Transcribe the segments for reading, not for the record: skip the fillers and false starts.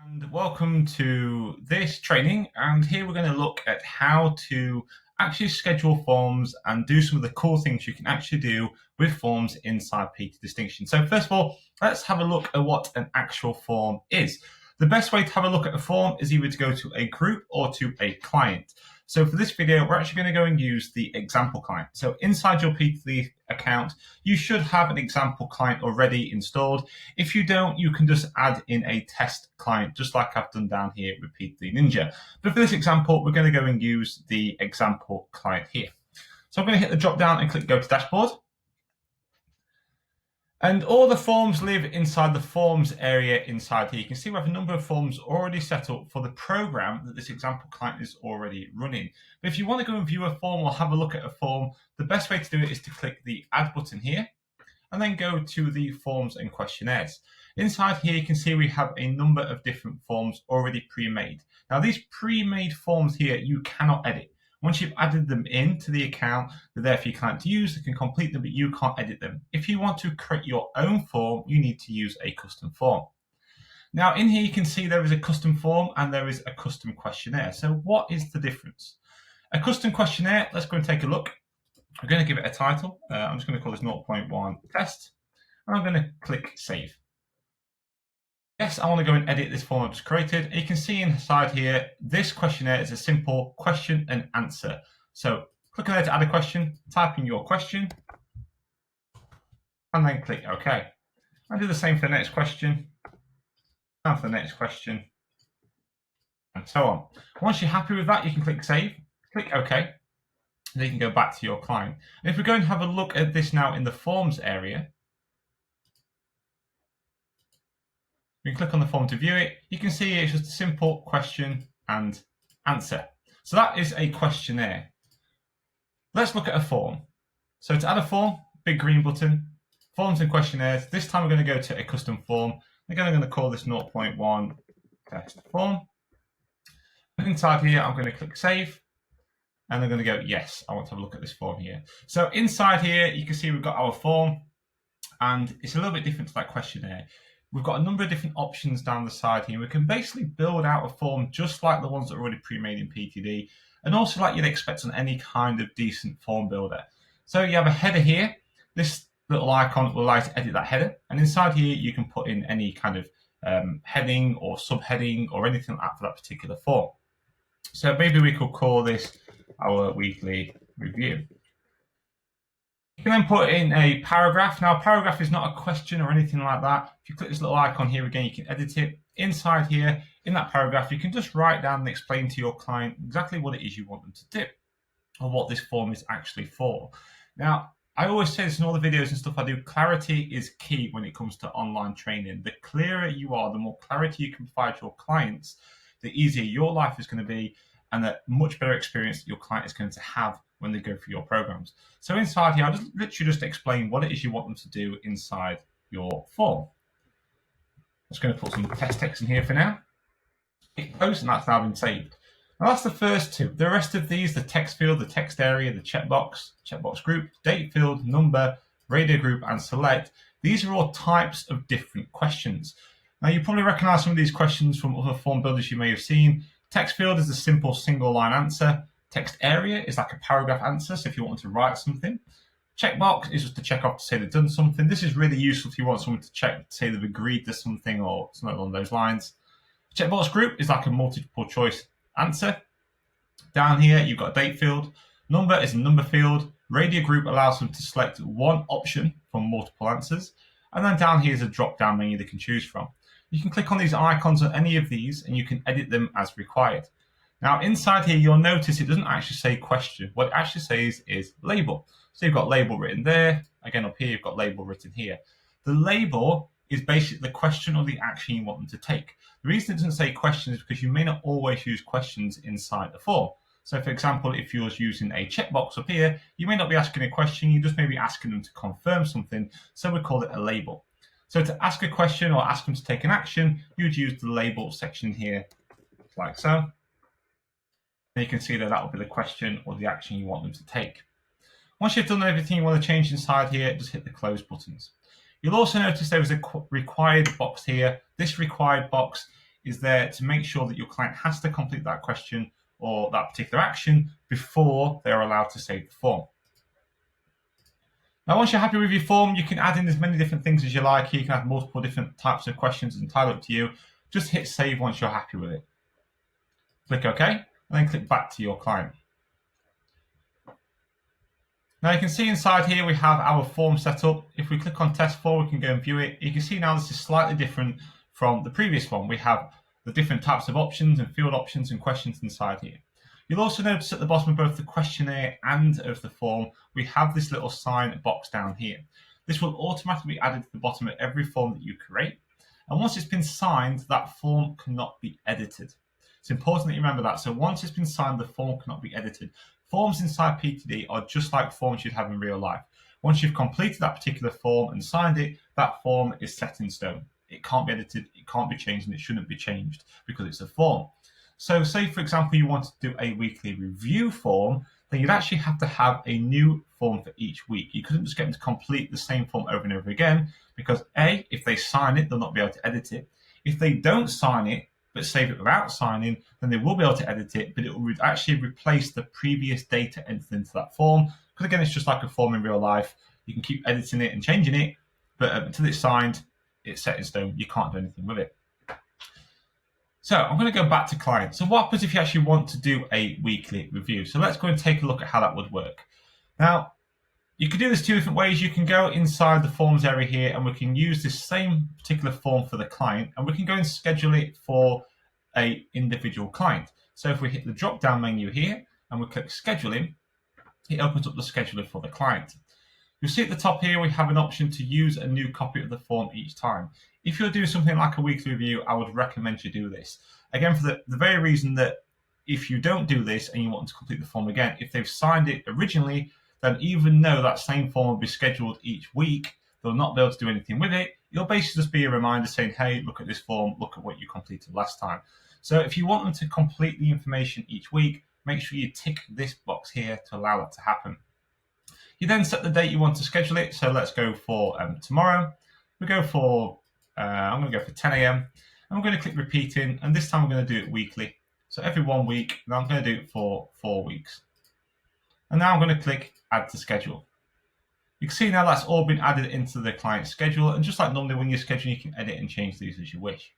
And welcome to this training, and here we're going to look at how to actually schedule forms and do some of the cool things you can actually do with forms inside PT Distinction. So first of all, let's have a look at what an actual form is. The best way to have a look at a form is either to go to a group or to a client. So for this video, we're actually going to go and use the example client. So inside your PT account, you should have an example client already installed. If you don't, you can just add in a test client, just like I've done down here with PT Ninja. But for this example, we're going to go and use the example client here. So I'm going to hit the drop down and click Go to Dashboard. And all the forms live inside the forms area inside here. You can see we have a number of forms already set up for the program that this example client is already running. But if you want to go and view a form or have a look at a form, the best way to do it is to click the Add button here and then go to the Forms and Questionnaires. Inside here, you can see we have a number of different forms already pre-made. Now, these pre-made forms here, you cannot edit. Once you've added them into the account, they're there for your client to use. They can complete them, but you can't edit them. If you want to create your own form, you need to use a custom form. Now, in here, you can see there is a custom form and there is a custom questionnaire. So what is the difference? A custom questionnaire, let's go and take a look. I'm going to give it a title. I'm just going to call this 0.1 test, and I'm going to click Save. Yes, I want to go and edit this form I've just created. And you can see inside here, this questionnaire is a simple question and answer. So click on there to add a question, type in your question, and then click OK. I'll do the same for the next question, and for the next question, and so on. Once you're happy with that, you can click Save, click OK, and then you can go back to your client. And if we go and have a look at this now in the Forms area, we can click on the form to view it. You can see it's just a simple question and answer. So that is a questionnaire. Let's look at a form. So to add a form, big green button, Forms and Questionnaires. This time we're going to go to a custom form. Again, I'm going to call this 0.1 test form. Inside here, I'm going to click Save. And I'm going to go, yes, I want to have a look at this form here. So inside here, you can see we've got our form. And it's a little bit different to that questionnaire. We've got a number of different options down the side here. We can basically build out a form just like the ones that are already pre-made in PTD, and also like you'd expect on any kind of decent form builder. So you have a header here. This little icon will allow you to edit that header. And inside here, you can put in any kind of heading or subheading or anything like that for that particular form. So maybe we could call this our weekly review. You can then put in a paragraph. Now, a paragraph is not a question or anything like that. If you click this little icon here again, you can edit it. Inside here, in that paragraph, you can just write down and explain to your client exactly what it is you want them to do or what this form is actually for. Now, I always say this in all the videos and stuff I do, clarity is key when it comes to online training. The clearer you are, the more clarity you can provide your clients, the easier your life is going to be, and the much better experience that your client is going to have when they go through your programs. So inside here, I'll just literally just explain what it is you want them to do inside your form. I'm just going to put some test text in here for now. Hit post, and that's now been saved. Now that's the first two. The rest of these, the text field, the text area, the checkbox group, date field, number, radio group, and select, these are all types of different questions. Now you probably recognize some of these questions from other form builders you may have seen. Text field is a simple single line answer. Text area is like a paragraph answer, so if you want to write something. Checkbox is just to check off to say they've done something. This is really useful if you want someone to check to say they've agreed to something or something along those lines. Checkbox group is like a multiple choice answer. Down here, you've got a date field. Number is a number field. Radio group allows them to select one option from multiple answers. And then down here is a drop-down menu they can choose from. You can click on these icons on any of these and you can edit them as required. Now, inside here, you'll notice it doesn't actually say question. What it actually says is label. So you've got label written there. Again, up here, you've got label written here. The label is basically the question or the action you want them to take. The reason it doesn't say question is because you may not always use questions inside the form. So, for example, if you're using a checkbox up here, you may not be asking a question. You just may be asking them to confirm something. So we call it a label. So to ask a question or ask them to take an action, you would use the label section here, like so. And you can see that that will be the question or the action you want them to take. Once you've done everything you want to change inside here, just hit the close buttons. You'll also notice there is a required box here. This required box is there to make sure that your client has to complete that question or that particular action before they're allowed to save the form. Now, once you're happy with your form, you can add in as many different things as you like. You can have multiple different types of questions entirely up to you. Just hit save once you're happy with it. Click OK, and then click back to your client. Now you can see inside here we have our form set up. If we click on test form, we can go and view it. You can see now this is slightly different from the previous one. We have the different types of options and field options and questions inside here. You'll also notice at the bottom of both the questionnaire and of the form, we have this little sign box down here. This will automatically be added to the bottom of every form that you create. And once it's been signed, that form cannot be edited. It's important that you remember that. So once it's been signed, the form cannot be edited. Forms inside PTD are just like forms you'd have in real life. Once you've completed that particular form and signed it, that form is set in stone. It can't be edited, it can't be changed, and it shouldn't be changed because it's a form. So say, for example, you want to do a weekly review form, then you'd actually have to have a new form for each week. You couldn't just get them to complete the same form over and over again because A, if they sign it, they'll not be able to edit it. If they don't sign it, but save it without signing, then they will be able to edit it, but it will actually replace the previous data entered into that form. Because again, it's just like a form in real life. You can keep editing it and changing it, but until it's signed, it's set in stone. You can't do anything with it. So I'm going to go back to client. So what happens if you actually want to do a weekly review? So let's go and take a look at how that would work. Now, you can do this two different ways. You can go inside the forms area here and we can use this same particular form for the client and we can go and schedule it for an individual client. So if we hit the drop down menu here and we click scheduling, it opens up the scheduler for the client. You'll see at the top here we have an option to use a new copy of the form each time. If you're doing something like a weekly review, I would recommend you do this. Again, for the very reason that if you don't do this and you want to complete the form again, if they've signed it originally, then even though that same form will be scheduled each week, they'll not be able to do anything with it. It'll basically just be a reminder saying, hey, look at this form, look at what you completed last time. So if you want them to complete the information each week, make sure you tick this box here to allow that to happen. You then set the date you want to schedule it. So let's go for tomorrow. We go for, I'm going to go for 10 a.m. And I'm going to click repeating. And this time I'm going to do it weekly. So every 1 week, and I'm going to do it for 4 weeks. And now I'm going to click add to schedule. You can see now that's all been added into the client schedule. And just like normally when you're scheduling, you can edit and change these as you wish.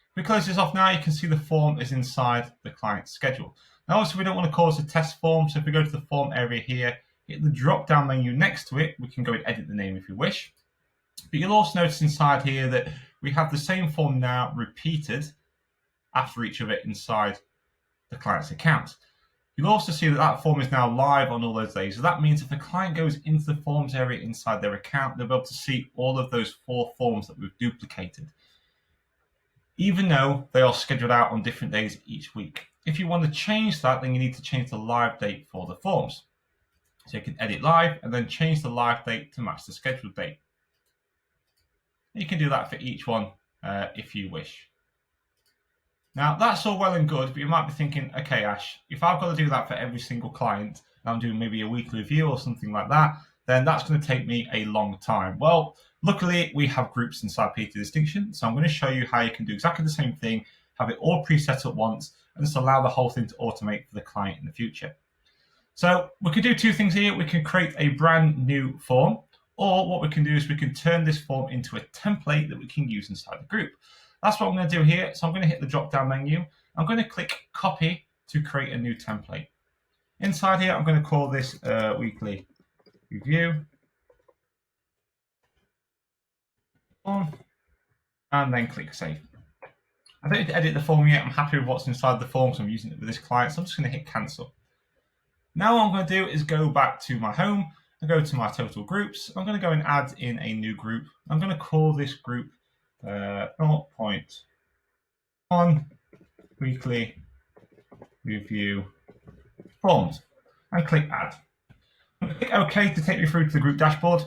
If we close this off now, you can see the form is inside the client schedule. Now, obviously, we don't want to call this a test form. So if we go to the form area here, hit the drop down menu next to it, we can go and edit the name if you wish. But you'll also notice inside here that we have the same form now repeated after each of it inside the client's account. You'll also see that that form is now live on all those days. So that means if the client goes into the forms area inside their account, they'll be able to see all of those 4 forms that we've duplicated, even though they are scheduled out on different days each week. If you want to change that, then you need to change the live date for the forms. So you can edit live and then change the live date to match the scheduled date. You can do that for each one if you wish. Now, that's all well and good, but you might be thinking, okay, Ash, if I've got to do that for every single client, and I'm doing maybe a weekly review or something like that, then that's going to take me a long time. Well, luckily, we have groups inside PT Distinction, so I'm going to show you how you can do exactly the same thing, have it all preset at once, and just allow the whole thing to automate for the client in the future. So we can do 2 things here. We can create a brand new form, or what we can do is we can turn this form into a template that we can use inside the group. That's what I'm going to do here. So I'm going to hit the drop down menu. I'm going to click copy to create a new template. Inside here, I'm going to call this weekly review form, and then click save. I don't need to edit the form yet. I'm happy with what's inside the form, so I'm using it with this client. So I'm just going to hit cancel. Now what I'm going to do is go back to my home and go to my total groups. I'm going to go and add in a new group. I'm going to call this group 0.1 weekly review forms and click add. I'm going to click OK to take me through to the group dashboard.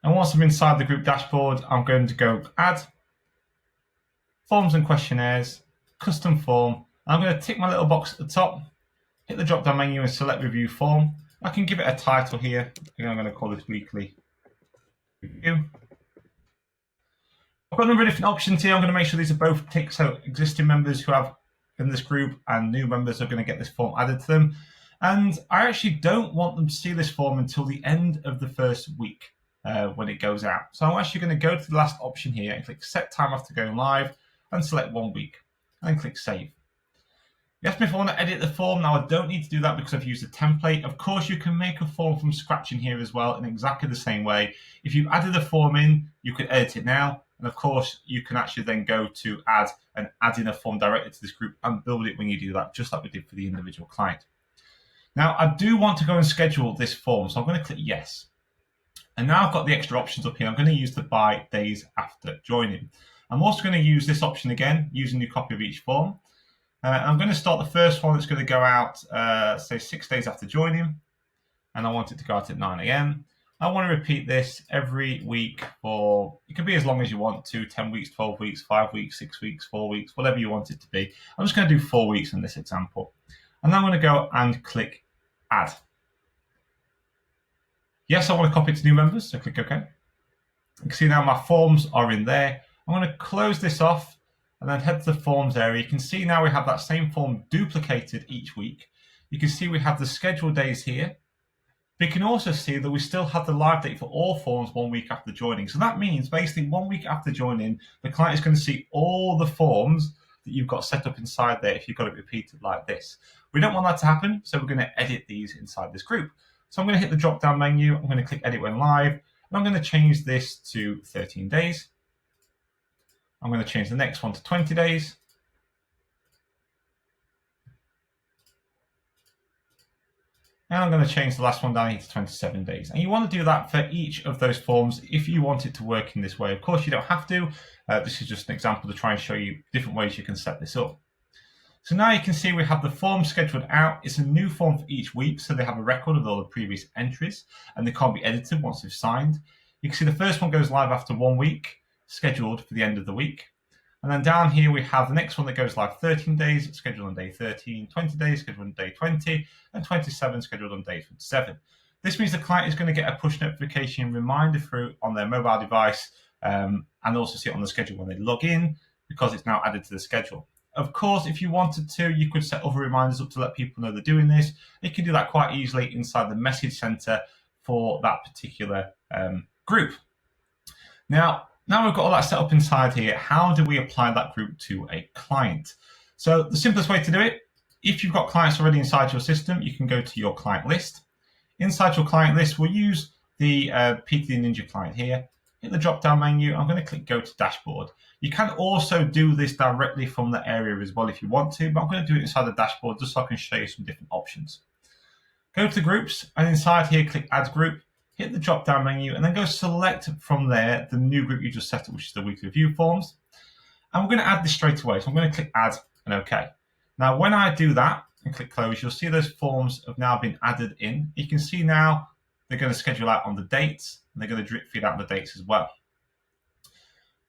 And once I'm inside the group dashboard, I'm going to go add forms and questionnaires, custom form. I'm going to tick my little box at the top, hit the drop down menu and select review form. I can give it a title here. I'm going to call this weekly review. I've got a number of different options here. I'm going to make sure these are both ticked, so existing members who have in this group and new members are going to get this form added to them. And I actually don't want them to see this form until the end of the first week when it goes out. So I'm actually going to go to the last option here and click Set Time After Going Live and select 1 week and click Save. You asked me if I want to edit the form. Now I don't need to do that because I've used a template. Of course, you can make a form from scratch in here as well in exactly the same way. If you've added the form in, you can edit it now. And of course, you can actually then go to add in a form directly to this group and build it when you do that, just like we did for the individual client. Now, I do want to go and schedule this form, so I'm going to click Yes. And now I've got the extra options up here. I'm going to use the by days after joining. I'm also going to use this option again, use a new copy of each form. I'm going to start the first one that's going to go out, say 6 days after joining, and I want it to go out at 9 a.m. I want to repeat this every week for, it can be as long as you want to, 10 weeks, 12 weeks, 5 weeks, 6 weeks, 4 weeks, whatever you want it to be. I'm just going to do 4 weeks in this example. And then I'm going to go and click Add. Yes, I want to copy it to new members, so click OK. You can see now my forms are in there. I'm going to close this off and then head to the forms area. You can see now we have that same form duplicated each week. You can see we have the scheduled days here. But you can also see that we still have the live date for all forms 1 week after joining. So that means basically 1 week after joining, the client is going to see all the forms that you've got set up inside there if you've got it repeated like this. We don't want that to happen, so we're going to edit these inside this group. So I'm going to hit the drop-down menu. I'm going to click Edit When Live, and I'm going to change this to 13 days. I'm going to change the next one to 20 days. And I'm going to change the last one down here to 27 days. And you want to do that for each of those forms if you want it to work in this way. Of course, you don't have to. This is just an example to try and show you different ways you can set this up. So now you can see we have the form scheduled out. It's a new form for each week, so they have a record of all the previous entries, and they can't be edited once they've signed. You can see the first one goes live after 1 week, scheduled for the end of the week. And then down here we have the next one that goes live 13 days, scheduled on day 13, 20 days, scheduled on day 20, and 27 scheduled on day 27. This means the client is going to get a push notification reminder through on their mobile device and also see it on the schedule when they log in because it's now added to the schedule. Of course, if you wanted to, you could set other reminders up to let people know they're doing this. You can do that quite easily inside the message center for that particular group. Now we've got all that set up inside here, how do we apply that group to a client? So the simplest way to do it, if you've got clients already inside your system, you can go to your client list. Inside your client list, we'll use the PTD Ninja client here. Hit the drop-down menu. I'm going to click Go to Dashboard. You can also do this directly from the area as well if you want to, but I'm going to do it inside the dashboard just so I can show you some different options. Go to Groups, and inside here, click Add Group. Hit the drop-down menu, and then go select from there the new group you just set up, which is the weekly review forms. And we're going to add this straight away. So I'm going to click Add and OK. Now, when I do that and click Close, you'll see those forms have now been added in. You can see now they're going to schedule out on the dates, and they're going to drip feed out the dates as well.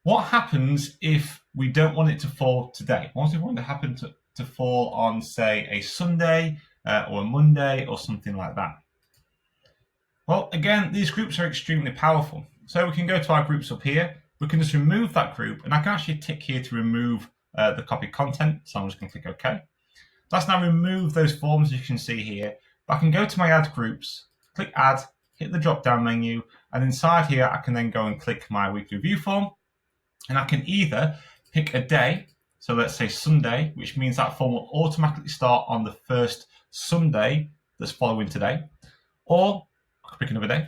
What happens if we don't want it to fall today? What if we want it to happen to fall on, say, a Sunday or a Monday or something like that? Well, again, these groups are extremely powerful. So we can go to our groups up here. We can just remove that group, and I can actually tick here to remove the copied content. So I'm just going to click OK. That's now removed those forms you can see here. But I can go to my Add Groups, click Add, hit the drop-down menu, and inside here I can then go and click my weekly review form. And I can either pick a day, so let's say Sunday, which means that form will automatically start on the first Sunday that's following today, or I could pick another day,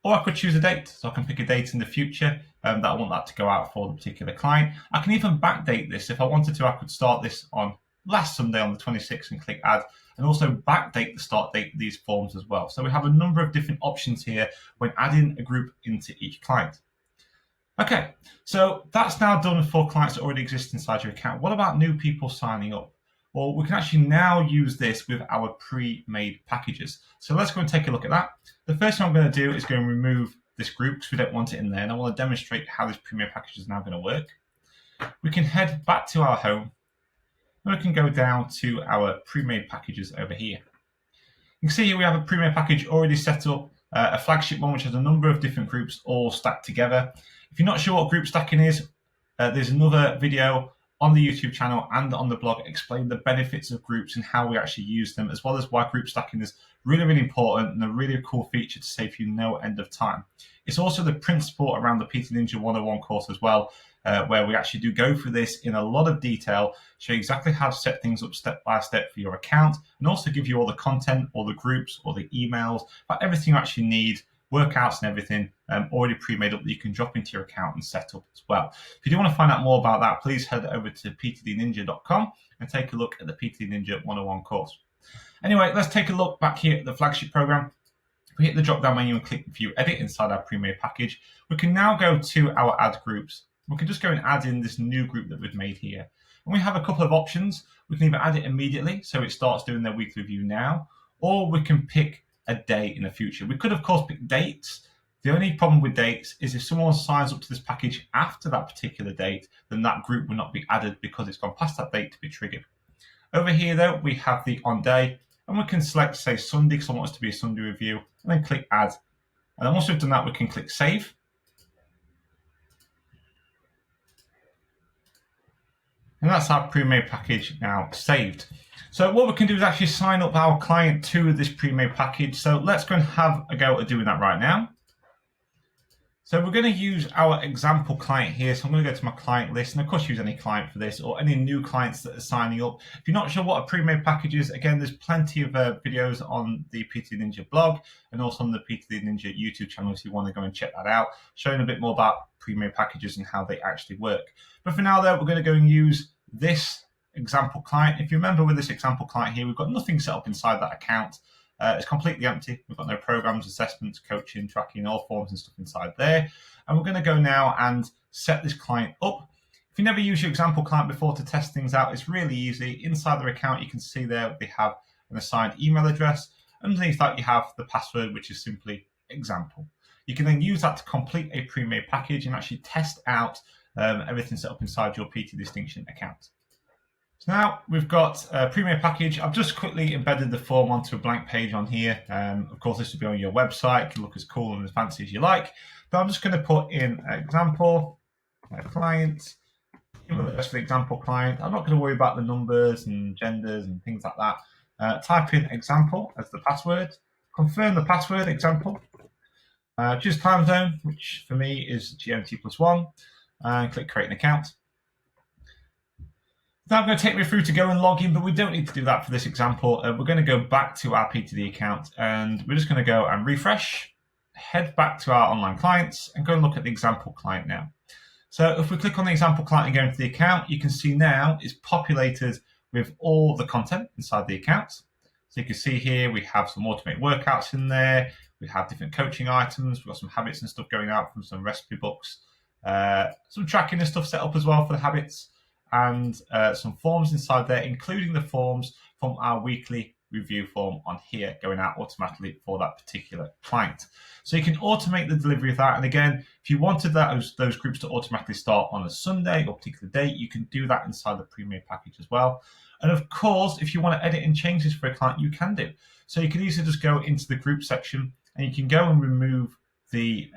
or I could choose a date. So I can pick a date in the future that I want that to go out for the particular client. I can even backdate this. If I wanted to, I could start this on last Sunday on the 26th and click Add, and also backdate the start date of these forms as well. So we have a number of different options here when adding a group into each client. Okay, so that's now done for clients that already exist inside your account. What about new people signing up? Well, we can actually now use this with our pre-made packages. So let's go and take a look at that. The first thing I'm going to do is go and remove this group because we don't want it in there, and I want to demonstrate how this pre-made package is now going to work. We can head back to our home, and we can go down to our pre-made packages over here. You can see here we have a pre-made package already set up, a flagship one which has a number of different groups all stacked together. If you're not sure what group stacking is, there's another video on the YouTube channel and on the blog explaining the benefits of groups and how we actually use them, as well as why group stacking is really, really important and a really cool feature to save you no end of time. It's also the principle around the PT Ninja 101 course as well, where we actually do go through this in a lot of detail, show you exactly how to set things up step by step for your account, and also give you all the content, all the groups, all the emails, about everything you actually need, workouts and everything already pre-made up that you can drop into your account and set up as well. If you do want to find out more about that, please head over to ptdninja.com and take a look at the PT Ninja 101 course. Anyway, let's take a look back here at the flagship program. If we hit the drop down menu and click View Edit inside our pre-made package, we can now go to our add groups. We can just go and add in this new group that we've made here. And we have a couple of options. We can either add it immediately, so it starts doing their weekly review now, or we can pick a date in the future. We could, of course, pick dates. The only problem with dates is if someone signs up to this package after that particular date, then that group will not be added because it's gone past that date to be triggered. Over here, though, we have the on day, and we can select, say, Sunday, because I want us to be a Sunday review, and then click Add. And then once we've done that, we can click Save. And that's our pre-made package now saved. So what we can do is actually sign up our client to this pre-made package. So let's go and have a go at doing that right now. So we're going to use our example client here. So I'm going to go to my client list, and of course use any client for this, or any new clients that are signing up. If you're not sure what a pre-made package is, again, there's plenty of videos on the PT Ninja blog and also on the PT Ninja YouTube channel if you want to go and check that out, showing a bit more about pre-made packages and how they actually work. But for now, though, we're going to go and use this example client. If you remember, with this example client here, we've got nothing set up inside that account. It's completely empty. We've got no programs, assessments, coaching, tracking, all forms and stuff inside there. And we're going to go now and set this client up. If you never used your example client before to test things out, it's really easy. Inside their account, you can see there they have an assigned email address. Underneath that, you have the password, which is simply example. You can then use that to complete a pre-made package and actually test out everything set up inside your PT Distinction account. So now we've got a pre-made package. I've just quickly embedded the form onto a blank page on here. Of course, this will be on your website. It can look as cool and as fancy as you like. But I'm just going to put in example, my client, email address for the example client. I'm not going to worry about the numbers and genders and things like that. Type in example as the password. Confirm the password, example. Choose time zone, which for me is GMT+1. And click create an account. Now I'm going to take me through to go and log in, but we don't need to do that for this example. We're going to go back to our PTD account, and we're just going to go and refresh, head back to our online clients, and go and look at the example client now. So if we click on the example client and go into the account, you can see now it's populated with all the content inside the account. So you can see here we have some automated workouts in there. We have different coaching items. We've got some habits and stuff going out from some recipe books. Some tracking and stuff set up as well for the habits. And some forms inside there, including the forms from our weekly review form on here, going out automatically for that particular client. So you can automate the delivery of that. And again, if you wanted those groups to automatically start on a Sunday or particular date, you can do that inside the pre-made package as well. And of course, if you want to edit and change this for a client, you can do. So you can easily just go into the group section and you can go and remove the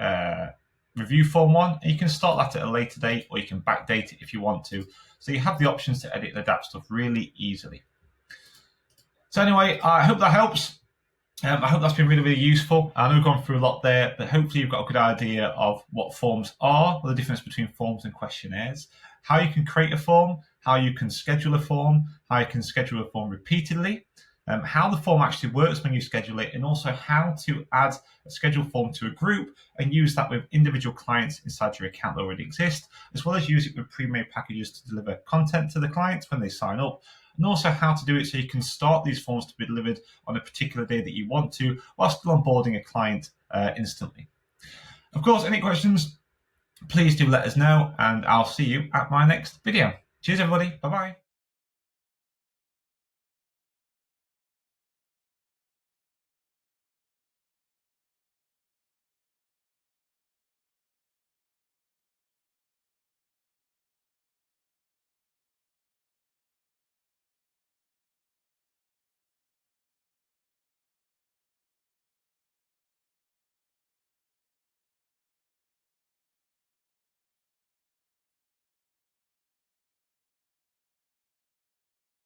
review form one, and you can start that at a later date, or you can backdate it if you want to. So you have the options to edit and adapt stuff really easily. So anyway, I hope that helps. I hope that's been really, really useful. I know we've gone through a lot there, but hopefully you've got a good idea of what forms are, what the difference between forms and questionnaires, how you can create a form, how you can schedule a form, how you can schedule a form repeatedly, how the form actually works when you schedule it, and also how to add a scheduled form to a group and use that with individual clients inside your account that already exist, as well as use it with pre-made packages to deliver content to the clients when they sign up, and also how to do it so you can start these forms to be delivered on a particular day that you want to, while still onboarding a client instantly. Of course, any questions, please do let us know, and I'll see you at my next video. Cheers, everybody. Bye-bye.